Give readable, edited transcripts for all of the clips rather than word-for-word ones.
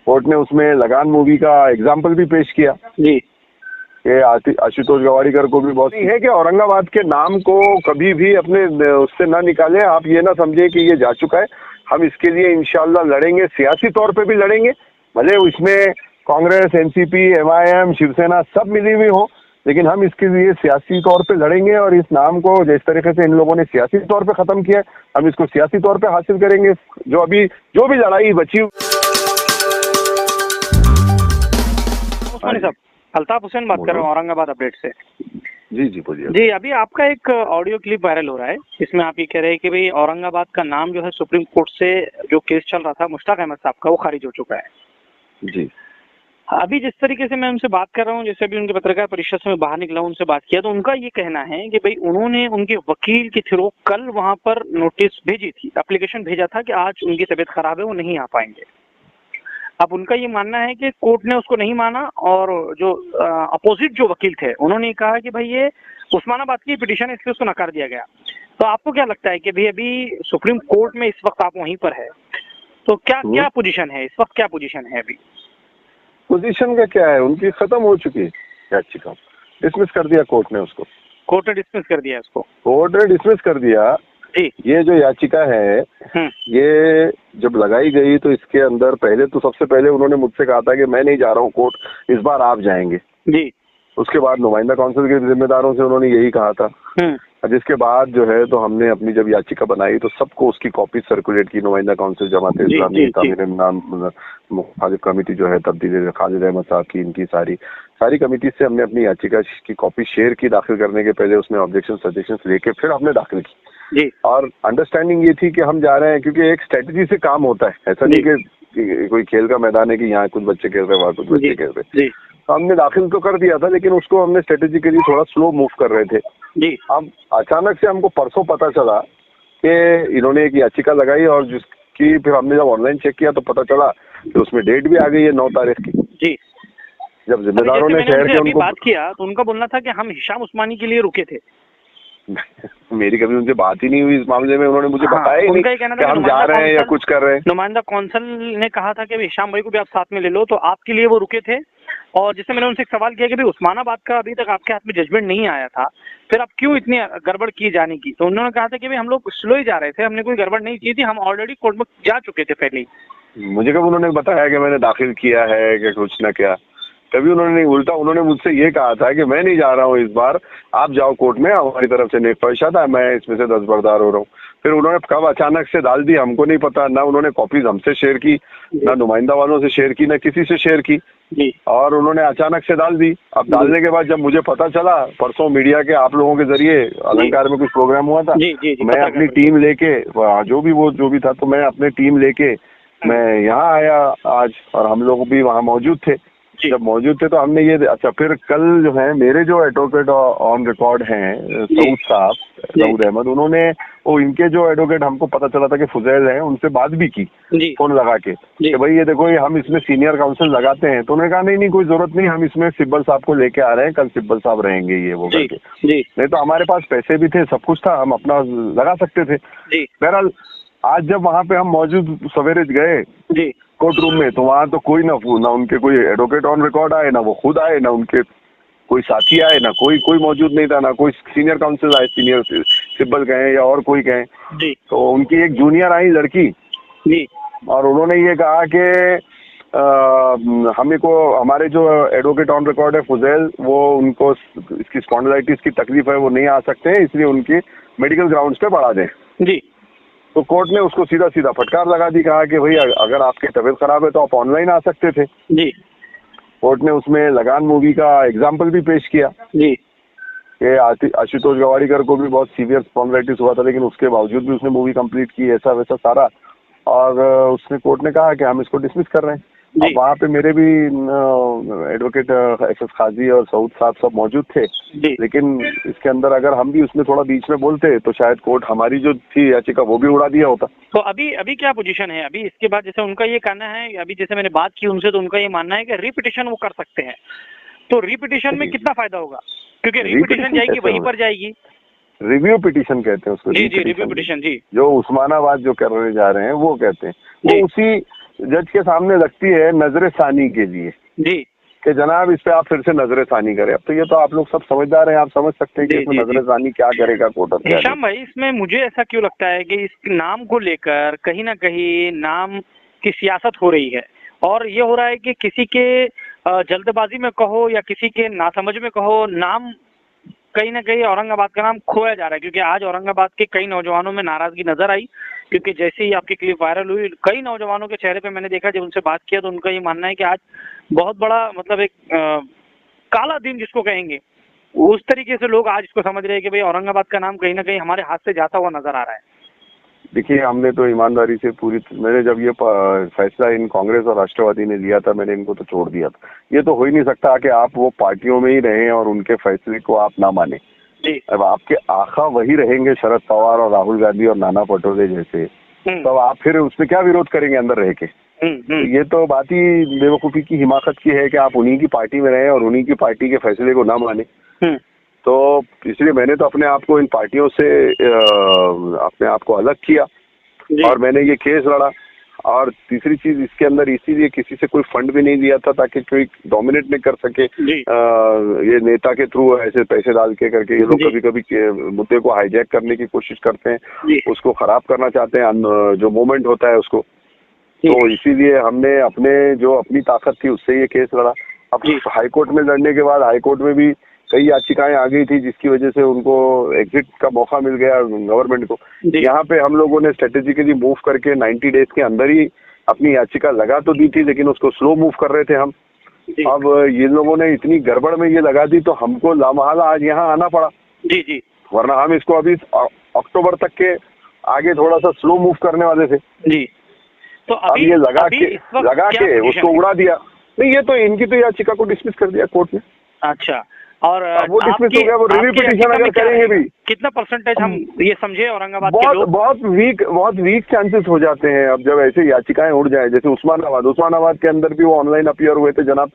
Court ने उसमें लगान मूवी का एग्जाम्पल भी पेश किया जी कि आशुतोष गवाड़ीकर को भी बहुत नहीं है कि औरंगाबाद के नाम को कभी भी अपने उससे ना निकालें। आप ये ना समझे कि ये जा चुका है। हम इसके लिए इंशाल्लाह लड़ेंगे, सियासी तौर पे भी लड़ेंगे, भले उसमें कांग्रेस, एनसीपी, एमआईएम, शिवसेना सब मिली हुई हो, लेकिन हम इसके लिए सियासी तौर पे लड़ेंगे। और इस नाम को जिस तरीके से इन लोगों ने सियासी तौर पे खत्म किया, हम इसको सियासी तौर पे हासिल करेंगे। जो भी लड़ाई बची। साहब, अल्ताफ हुसैन बात कर रहा हूँ औरंगाबाद अपडेट से। जी जी बोलिए। जी, अभी आपका एक ऑडियो क्लिप वायरल हो रहा है, इसमें आप ये कह रहे हैं कि भाई औरंगाबाद का नाम जो है सुप्रीम कोर्ट से जो केस चल रहा था मुश्ताक अहमद साहब का, वो खारिज हो चुका है। जी, अभी जिस तरीके से मैं उनसे बात कर रहा हूँ, जैसे अभी उनके पत्रकार परिषद से मैं बाहर निकला हूँ, उनसे बात किया, तो उनका ये कहना है कि भाई उन्होंने उनके वकील के थ्रू कल वहां पर नोटिस भेजी थी, एप्लीकेशन भेजा था कि आज उनकी तबीयत खराब है, वो नहीं आ पाएंगे। अब उनका ये मानना है कि कोर्ट ने उसको नहीं माना, और जो अपोजिट जो वकील थे उन्होंने कहा कि भाई ये उस्मानाबाद की पिटीशन है, इसलिए उसको नकार दिया गया। तो आपको क्या लगता है कि भाई अभी सुप्रीम कोर्ट में इस वक्त आप वहीं पर है, तो क्या पोजीशन है इस वक्त, क्या पोजीशन है अभी? पोजीशन का क्या है, उनकी खत्म हो चुकी है याचिका, डिसमिस कर दिया कोर्ट ने उसको। कोर्ट ने डिसमिस कर दिया इसको? कोर्ट ने डिसमिस कर दिया जी। ये जो याचिका है, ये जब लगाई गई तो इसके अंदर पहले तो सबसे पहले उन्होंने मुझसे कहा था कि मैं नहीं जा रहा हूँ कोर्ट, इस बार आप जाएंगे। जी। उसके बाद नुमाइंदा काउंसिल के जिम्मेदारों से उन्होंने यही कहा था। जिसके बाद जो है तो हमने अपनी जब याचिका बनाई तो सबको उसकी कॉपी सर्कुलेट की, नुमाइंदा काउंसिल, जमात इस्लामी, तामीर नाम मुखालिफ कमेटी जो है, तब्दीली खालिद अहमद साहब की, इनकी सारी कमेटी से हमने अपनी याचिका की कॉपी शेयर की। दाखिल करने के पहले उसमें ऑब्जेक्शन सजेशन लेके फिर हमने दाखिल की जी। और अंडरस्टैंडिंग ये थी कि हम जा रहे हैं क्योंकि एक स्ट्रेटजी से काम होता है, ऐसा नहीं कि कोई खेल का मैदान है कि यहाँ कुछ बच्चे खेल रहे, वहाँ कुछ बच्चे खेल रहे। तो हमने दाखिल तो कर दिया था, लेकिन उसको हमने स्ट्रेटेजिकली थोड़ा स्लो मूव कर रहे थे जी। अब अचानक से हमको परसों पता चला कि इन्होंने एक याचिका लगाई, और जिसकी फिर हमने जब ऑनलाइन चेक किया तो पता चला कि उसमें डेट भी आ गई है 9 तारीख की जी। जब जिम्मेदारों ने ठहर के उनको बात किया तो उनका बोलना था कि हम हिशाम उस्मानी के लिए रुके थे। मेरी कभी उनसे बात ही नहीं हुई इस मामले में, उन्होंने मुझे बताया ही नहीं कि हम जा रहे हैं या कुछ कर रहे हैं। नुमाइंदा कौंसल ने कहा था कि हिशाम भाई को भी आप साथ में ले लो, तो आपके लिए वो रुके थे। और जिससे मैंने उनसे एक सवाल किया कि भाई उस्मानाबाद का अभी तक आपके हाथ में जजमेंट नहीं आया था, फिर आप क्यों इतनी गड़बड़ की जाने की? तो उन्होंने कहा था कि भाई हम लोग स्लो ही जा रहे थे, हमने कोई गड़बड़ नहीं की थी, हम ऑलरेडी कोर्ट में जा चुके थे पहले ही। मुझे कब उन्होंने बताया कि मैंने दाखिल किया है कि कुछ ना क्या, कभी उन्होंने नहीं। उल्टा उन्होंने मुझसे ये कहा था कि मैं नहीं जा रहा हूँ इस बार, आप जाओ कोर्ट में, हमारी तरफ से नेक ख्वाहिश था, मैं इसमें से दस्तबरदार हो रहा हूँ। फिर उन्होंने कब अचानक से डाल दी हमको नहीं पता, ना उन्होंने कॉपीज हमसे शेयर की, ना नुमाइंदा वालों से शेयर की, ना किसी से शेयर की, और उन्होंने अचानक से डाल दी। अब डालने के बाद जब मुझे पता चला परसों मीडिया के आप लोगों के जरिए, अलंकार में कुछ प्रोग्राम हुआ था, मैं अपनी टीम लेके, जो भी था, तो मैं अपनी टीम लेके मैं यहाँ आया आज, और हम लोग भी वहाँ मौजूद थे। जब मौजूद थे तो हमने ये, अच्छा फिर कल जो है मेरे जो एडवोकेट ऑन रिकॉर्ड हैं सऊद साहब, सऊद अहमद, उन्होंने वो इनके जो एडवोकेट, हमको पता चला था कि फुजैल है, उनसे बात भी की फोन लगा के कि भाई ये देखो, ये हम इसमें सीनियर काउंसिल लगाते हैं। तो उन्होंने कहा नहीं कोई जरूरत नहीं, हम इसमें सिब्बल साहब को लेके आ रहे हैं, कल सिब्बल साहब रहेंगे ये वो करके। नहीं तो हमारे पास पैसे भी थे, सब कुछ था, हम अपना लगा सकते थे। बहरहाल आज जब वहाँ पे हम मौजूद सवेरे गए कोर्ट रूम में, तो वहाँ तो कोई ना उनके कोई एडवोकेट ऑन रिकॉर्ड आए, ना वो खुद आए, ना उनके कोई साथी आए, ना कोई मौजूद नहीं था, ना कोई सीनियर काउंसिल आए, सीनियर सिब्बल गए या और कोई गए। तो उनकी एक जूनियर आई लड़की और उन्होंने ये कहा कि हमें को, हमारे जो एडवोकेट ऑन रिकॉर्ड है फुजैल, वो उनको इसकी स्पॉन्डिलाइटिस की तकलीफ है, वो नहीं आ सकते हैं, इसलिए उनकी मेडिकल ग्राउंड्स पे बढ़ा दें जी। तो कोर्ट ने उसको सीधा फटकार लगा दी, कहा कि भाई अगर आपकी तबीयत खराब है तो आप ऑनलाइन आ सकते थे जी। कोर्ट ने उसमें लगान मूवी का एग्जाम्पल भी पेश किया जी कि आशुतोष गवाड़ीकर को भी बहुत सीवियर स्पॉन्डिलाइटिस हुआ था, लेकिन उसके बावजूद भी उसने मूवी कंप्लीट की, ऐसा वैसा सारा। और उसने कोर्ट ने कहा कि हम इसको डिसमिस कर रहे हैं। अब वहाँ पे मेरे भी एडवोकेट एस खाजी और सऊद साहब सब मौजूद थे, लेकिन इसके अंदर अगर हम भी उसमें थोड़ा बीच में बोलते तो शायद कोर्ट हमारी जो थी याचिका वो भी उड़ा दिया होता। तो अभी क्या पोजीशन है अभी इसके बाद? जैसे उनका ये कहना है, अभी जैसे मैंने बात की उनसे, तो उनका ये मानना है कि रिपिटिशन वो कर सकते हैं। तो रिपिटिशन में कितना फायदा होगा? क्योंकि रिपिटिशन जाएगी वहीं पर जाएगी। रिव्यू पिटीशन कहते हैं उसको। जी रिव्यू पिटीशन जी, जो उस्मानाबाद जो करने जा रहे हैं वो कहते हैं, वो उसी जज के सामने रखती है नजर सानी के लिए जी कि जनाब इस पे आप फिर से नजर सानी करें। अब तो ये तो आप लोग सब समझदार हैं, आप समझ सकते हैं कि इसमें नजर सानी क्या करेगा कोर्ट। हिशाम भाई, इसमें मुझे ऐसा क्यों लगता है कि इस नाम को लेकर कहीं ना कहीं नाम की सियासत हो रही है, और ये हो रहा है कि किसी के जल्दबाजी में कहो या किसी के नासमझ में कहो, नाम कहीं ना कहीं औरंगाबाद का नाम खोया जा रहा है। क्योंकि आज औरंगाबाद के कई नौजवानों में नाराजगी नजर आई, क्योंकि जैसे ही आपकी क्लिप वायरल हुई, कई नौजवानों के चेहरे पे मैंने देखा, जब उनसे बात किया तो उनका ये मानना है कि आज बहुत बड़ा मतलब एक काला दिन जिसको कहेंगे, उस तरीके से लोग आज इसको समझ रहे हैं कि भाई औरंगाबाद का नाम कहीं ना कहीं हमारे हाथ से जाता हुआ नजर आ रहा है। देखिए, हमने तो ईमानदारी से मैंने जब ये फैसला इन कांग्रेस और राष्ट्रवादी ने लिया था, मैंने इनको तो छोड़ दिया था। ये तो हो ही नहीं सकता कि आप वो पार्टियों में ही रहें और उनके फैसले को आप ना माने। अब आपके आखा वही रहेंगे, शरद पवार और राहुल गांधी और नाना पटोले जैसे, तो आप फिर उसमें क्या विरोध करेंगे अंदर रह के? तो ये तो बात ही बेवकूफी की, हिमाकत की है कि आप उन्हीं की पार्टी में रहें और उन्हीं की पार्टी के फैसले को ना माने। तो इसलिए मैंने तो अपने आप को इन पार्टियों से अपने आप को अलग किया और मैंने ये केस लड़ा। और तीसरी चीज इसके अंदर इसीलिए किसी से कोई फंड भी नहीं दिया था ताकि कोई डोमिनेट नहीं कर सके। ये नेता के थ्रू ऐसे पैसे डाल के करके ये लोग कभी कभी मुद्दे को हाईजैक करने की कोशिश करते हैं, उसको खराब करना चाहते हैं, जो मूवमेंट होता है उसको। तो इसीलिए हमने अपनी ताकत थी उससे ये केस लड़ा। अब हाईकोर्ट में लड़ने के बाद हाईकोर्ट में भी कई याचिकाएं आ गई थी, जिसकी वजह से उनको एग्जिट का मौका मिल गया गवर्नमेंट को। यहाँ पे हम लोगों ने स्ट्रेटेजिकली मूव करके 90 डेज के अंदर ही अपनी याचिका लगा तो दी थी, लेकिन उसको स्लो मूव कर रहे थे हम। अब ये लोगों ने इतनी गड़बड़ में ये लगा दी तो हमको लामहला आज यहाँ आना पड़ा। जी वरना हम इसको अभी अक्टूबर तक के आगे थोड़ा सा स्लो मूव करने वाले थे। जी तो अब ये लगा के उसको उड़ा दिया। नहीं, ये तो इनकी तो याचिका को डिसमिस कर दिया कोर्ट ने। अच्छा, और वो डिसमिस हो गया। वो रिव्यू पिटीशन अगर करेंगे भी, कितना परसेंटेज हम ये समझे औरंगाबाद के लोग? बहुत वीक चांसेस हो जाते हैं। अब जब ऐसे याचिकाएं उड़ जाए, जैसे उस्मानाबाद के अंदर भी वो ऑनलाइन अपीयर हुए थे जनाब,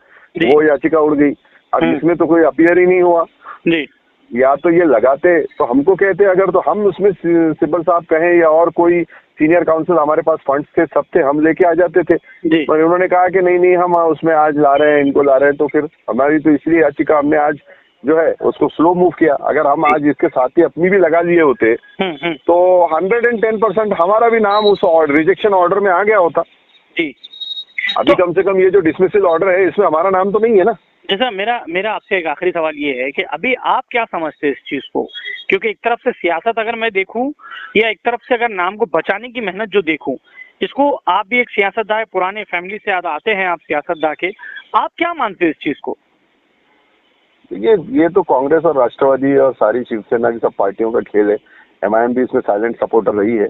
वो याचिका उड़ गई। अब इसमें तो कोई अपीयर ही नहीं हुआ। या तो ये लगाते तो हमको कहते, अगर तो हम उसमें सिब्बल साहब कहें या और कोई सीनियर काउंसिल, हमारे पास फंड्स थे, सब थे, हम लेके आ जाते थे। पर उन्होंने कहा कि नहीं हम उसमें आज ला रहे हैं, इनको ला रहे हैं। तो फिर हमारी तो इसलिए याचिका हमने आज जो है उसको स्लो मूव किया। अगर हम आज इसके साथ ही अपनी भी लगा लिए होते तो 110% हमारा भी नाम उस रिजेक्शन ऑर्डर में आ गया होता। अभी कम से कम ये जो डिसमिसल ऑर्डर है इसमें हमारा नाम तो नहीं है ना। जैसा मेरा आपसे एक आखिरी सवाल ये है कि अभी आप क्या समझते हैं इस चीज को? क्योंकि एक तरफ से सियासत अगर मैं देखूं या एक तरफ से अगर नाम को बचाने की मेहनत जो देखूं, इसको आप भी एक सियासतदार, पुराने फैमिली से आते हैं आप सियासतदार के, आप क्या मानते हैं इस चीज को? ये तो कांग्रेस और राष्ट्रवादी और सारी शिवसेना की सब पार्टियों का खेल है। MIM भी इसमें साइलेंट सपोर्टर रही है।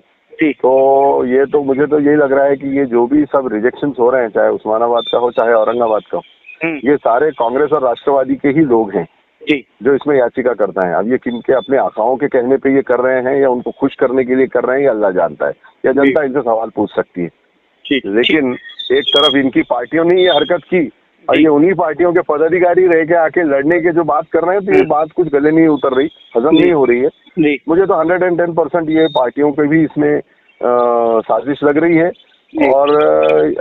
तो ये तो मुझे तो यही लग रहा है कि ये जो भी सब रिजेक्शन हो रहे हैं, चाहे उस्मानाबाद का हो चाहे औरंगाबाद का हो, ये सारे कांग्रेस और राष्ट्रवादी के ही लोग हैं जो इसमें याचिका करता है। अब ये किनके अपने आशाओं के कहने पे ये कर रहे हैं या उनको खुश करने के लिए कर रहे हैं, ये अल्लाह जानता है, या जनता इनसे सवाल पूछ सकती है। लेकिन एक तरफ इनकी पार्टियों ने ये हरकत की और ये उन्हीं पार्टियों के पदाधिकारी रह के आके लड़ने के जो बात कर रहे हैं, तो ये बात कुछ गले नहीं उतर रही, हजम नहीं हो रही है। मुझे तो 110% ये पार्टियों पे भी इसमें साजिश लग रही है। और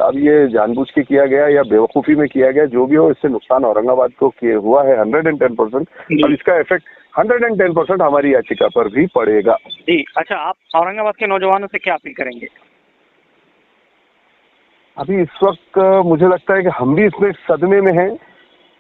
अब ये जानबूझ के किया गया या बेवकूफ़ी में किया गया, जो भी हो, इससे नुकसान औरंगाबाद को हुआ है 110%। अब इसका इफेक्ट 110% हमारी याचिका पर भी पड़ेगा। जी अच्छा, आप औरंगाबाद के नौजवानों से क्या अपील करेंगे? अभी इस वक्त मुझे लगता है कि हम भी इसमें सदमे में हैं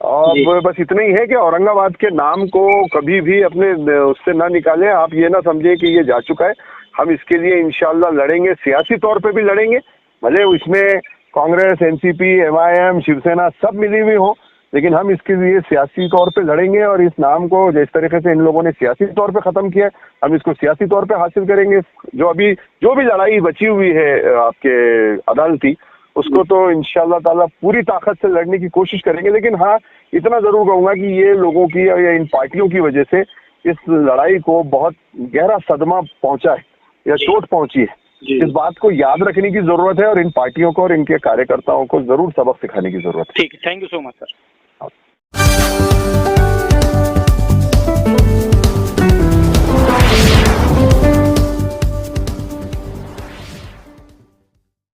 और बस इतना ही है कि औरंगाबाद के नाम को कभी भी अपने उससे ना निकालें। आप ये ना समझे कि ये जा चुका है। हम इसके लिए इंशाल्लाह लड़ेंगे, सियासी तौर पे भी लड़ेंगे, भले इसमें कांग्रेस, NCP, MIM, शिवसेना सब मिली हुई हो, लेकिन हम इसके लिए सियासी तौर पे लड़ेंगे। और इस नाम को जिस तरीके से इन लोगों ने सियासी तौर पे खत्म किया, हम इसको सियासी तौर पे हासिल करेंगे। जो भी लड़ाई बची हुई है आपके अदालती, उसको तो इंशाल्लाह ताला पूरी ताकत से लड़ने की कोशिश करेंगे। लेकिन हाँ, इतना जरूर कहूंगा कि ये लोगों की या इन पार्टियों की वजह से इस लड़ाई को बहुत गहरा सदमा पहुंचा है या चोट पहुंची है। इस बात को याद रखने की जरूरत है और इन पार्टियों को और इनके कार्यकर्ताओं को जरूर सबक सिखाने की जरूरत है। ठीक है, thank you so much sir.